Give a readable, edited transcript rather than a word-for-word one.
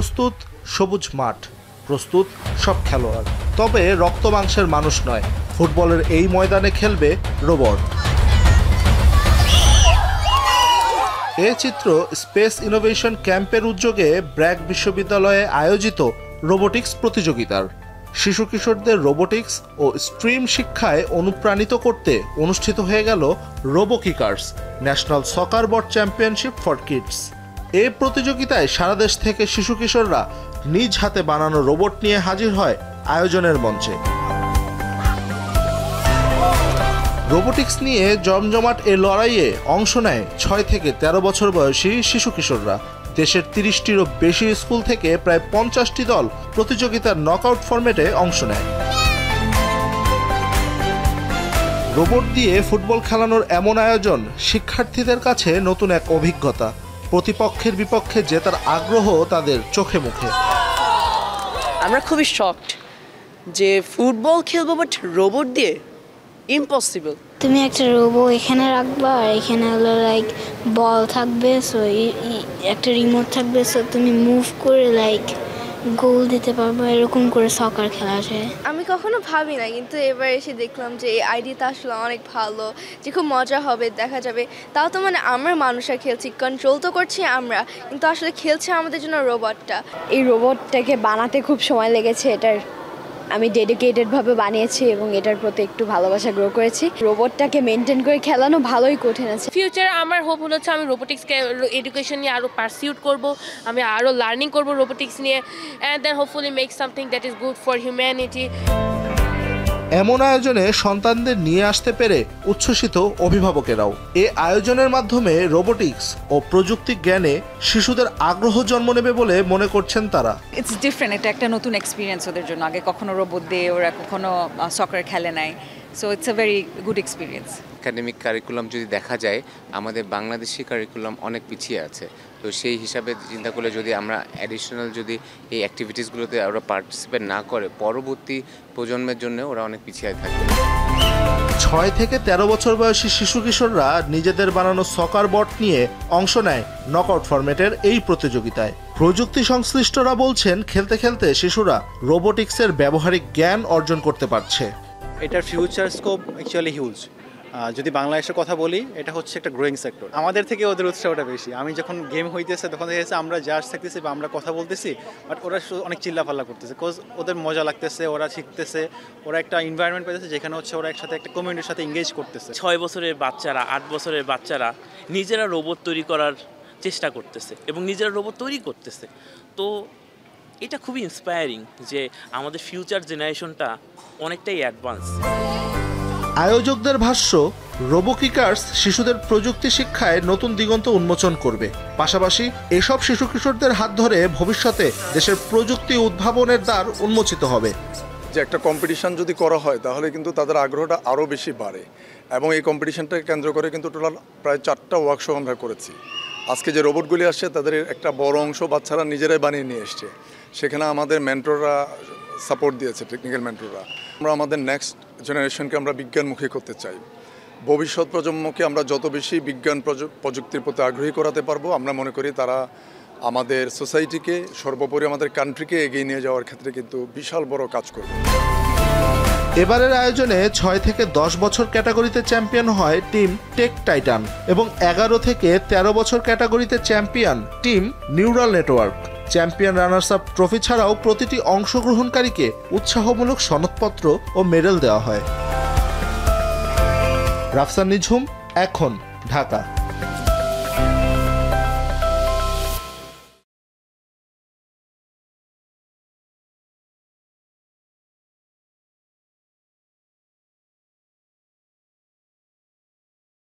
প্রস্তুত সবুজ মাঠ, প্রস্তুত সব খেলোয়াড়, তবে রক্ত মাংসের মানুষ নয়। ফুটবলের এই ময়দানে খেলবে রোবট। এ চিত্র স্পেস ইনোভেশন ক্যাম্পের উদ্যোগে ব্র্যাক বিশ্ববিদ্যালয়ে আয়োজিত রোবোটিক্স প্রতিযোগিতার। শিশু কিশোরদের রোবোটিক্স ও স্ট্রিম শিক্ষায় অনুপ্রাণিত করতে অনুষ্ঠিত হয়ে গেল Robokickers national soccer bot championship for kids. এই প্রতিযোগিতায় সারা দেশ থেকে শিশু কিশোররা নিজ হাতে বানানো রোবট নিয়ে হাজির হয় আয়োজনের মঞ্চে। রোবোটিক্স নিয়ে জমজমাট এ লড়াইয়ে অংশ নেয় 6 থেকে 13 বছর বয়সী শিশু কিশোররা। দেশের 30টিরও বেশি স্কুল থেকে প্রায় 50টি দল প্রতিযোগিতার নকআউট ফরম্যাটে অংশ নেয়। রোবট দিয়ে ফুটবল খেলানোর এমন আয়োজন শিক্ষার্থীদের কাছে নতুন এক অভিজ্ঞতা। প্রতিপক্ষের বিপক্ষে জেতার আগ্রহ তাদের চোখে মুখে। আমরা খুবই শকড যে ফুটবল খেলবো বাট রোবট দিয়ে, ইম্পসিবল। তুমি একটা রোবো এখানে রাখবা আর এখানে হলো লাইক বল থাকবে, সো একটা রিমোট থাকবে, সো তুমি মুভ করে লাইক গোল দিতে পারবো, এরকম করে সকার খেলা যায়। আমি কখনো ভাবি না, কিন্তু এবার এসে দেখলাম যে এই আইডিয়াটা আসলে অনেক ভালো, যে খুব মজা হবে, দেখা যাবে। তাও তো মানে আমরা মানুষরা খেলছি, কন্ট্রোল তো করছি আমরা, কিন্তু আসলে খেলছে আমাদের জন্য রোবটটা। এই রোবটটাকে বানাতে খুব সময় লেগেছে, এটার আমি ডেডিকেটেডভাবে বানিয়েছি এবং এটার প্রতি একটু ভালোবাসা গ্রো করেছি। রোবটটাকে মেনটেন করে খেলানো ভালোই কঠিন আছে। ফিউচার আমার হোপ হচ্ছে আমি রোবোটিক্সকে এডুকেশন নিয়ে আরও পারসিউট করব, আমি আরও লার্নিং করব রোবোটিক্স নিয়ে, and then hopefully make something that is good for humanity. এমন আয়োজনে সন্তানদের নিয়ে আসতে পেরে উচ্ছ্বসিত অভিভাবকেরাও। এ আয়োজনের মাধ্যমে রোবোটিক্স ও প্রযুক্তি জ্ঞানে শিশুদের আগ্রহ জন্ম নেবে বলে মনে করছেন তারা। ইটস ডিফারেন্ট, এটা একটা নতুন এক্সপিরিয়েন্স ওদের জন্য। আগে কখনো রোবট দিয়ে ওরা কখনো সকার খেলে নাই, so it's a very good experience. Academic curriculum যদি দেখা যায়, আমাদের বাংলাদেশি কারিকুলাম অনেক পিছিয়ে আছে। তো সেই হিসাবে চিন্তা করলে যদি আমরা অ্যাডিশনাল যদি এই অ্যাক্টিভিটিসগুলোতে ওরা পার্টিসিপেট না করে, পরবর্তী প্রজন্মের জন্য ওরা অনেক পিছিয়ে থাকবে। 6 থেকে 13 বছর বয়সী শিশু কিশোররা নিজেদের বানানো সকার বট নিয়ে অংশ নেয় নকআউট ফরম্যাটের এই প্রতিযোগিতায়। প্রযুক্তি সংশ্লিষ্টরা বলছেন, খেলতে খেলতে শিশুরা রোবোটিক্সের ব্যবহারিক জ্ঞান অর্জন করতে পারছে। এটার ফিউচার স্কোপ অ্যাকচুয়ালি হিউজ। যদি বাংলাদেশের কথা বলি, এটা হচ্ছে একটা গ্রোয়িং সেক্টর। আমাদের থেকে ওদের উৎসাহটা বেশি। আমি যখন গেম হইতেছে তখন দেখেছি আমরা জাজ থাকতেছি বা আমরা কথা বলতেছি, বাট ওরা অনেক চিল্লাফাল্লা করতেছে, বিকজ ওদের মজা লাগতেছে, ওরা শিখতেছে, ওরা একটা এনভায়রনমেন্ট পেতেছে যেখানে হচ্ছে ওরা একসাথে একটা কমিউনিটির সাথে এঙ্গেজ করতেছে। 6 বছরের বাচ্চারা, 8 বছরের বাচ্চারা নিজেরা রোবট তৈরি করার চেষ্টা করতেছে এবং নিজেরা রোবট তৈরি করতেছে। তো এটা খুবই ইন্সপায়ারিং যে আমাদের ফিউচার জেনারেশনটা অনেকটাই অ্যাডভান্স। আয়োজকদের ভাষ্য, রোবোকিকার্স শিশুদের প্রযুক্তি শিক্ষায় নতুন দিগন্ত উন্মোচন করবে। পাশাপাশি এসব শিশু কিশোরদের হাত ধরে ভবিষ্যতে দেশের প্রযুক্তি উদ্ভাবনের দ্বার উন্মোচিত হবে। যে একটা কম্পিটিশন যদি করা হয় তাহলে কিন্তু তাদের আগ্রহটা আরও বেশি বাড়ে, এবং এই কম্পিটিশনটাকে কেন্দ্র করে কিন্তু টোটাল প্রায় 4টা ওয়ার্কশপ আমরা করেছি। আজকে যে রোবটগুলি আসছে তাদের একটা বড় অংশ বাচ্চারা নিজেরাই বানিয়ে নিয়ে এসছে। সেখানে আমাদের মেন্টররা সাপোর্ট দিয়েছে, টেকনিক্যাল মেন্টররা। আমরা আমাদের নেক্সট জেনারেশনকে আমরা বিজ্ঞানমুখী করতে চাই। ভবিষ্যৎ প্রজন্মকে আমরা যত বেশি বিজ্ঞান প্রযুক্তির প্রতি আগ্রহী করাতে পারবো, আমরা মনে করি তারা আমাদের সোসাইটিকে, সর্বোপরি আমাদের কান্ট্রিকে এগিয়ে নিয়ে যাওয়ার ক্ষেত্রে কিন্তু বিশাল বড় কাজ করবে। এবারের আয়োজনে 6 থেকে 10 বছর ক্যাটাগরিতে চ্যাম্পিয়ন হয় টিম টেক টাইটান এবং 11 থেকে 13 বছর ক্যাটাগরিতে champion team neural network. Champion runners up trophy ছাড়াও প্রতিটি অংশগ্রহণকারীকে উৎসাহমূলক সনদপত্র ও মেডেল দেওয়া হয়। রাফসান নিঝুম, এখন, ঢাকা।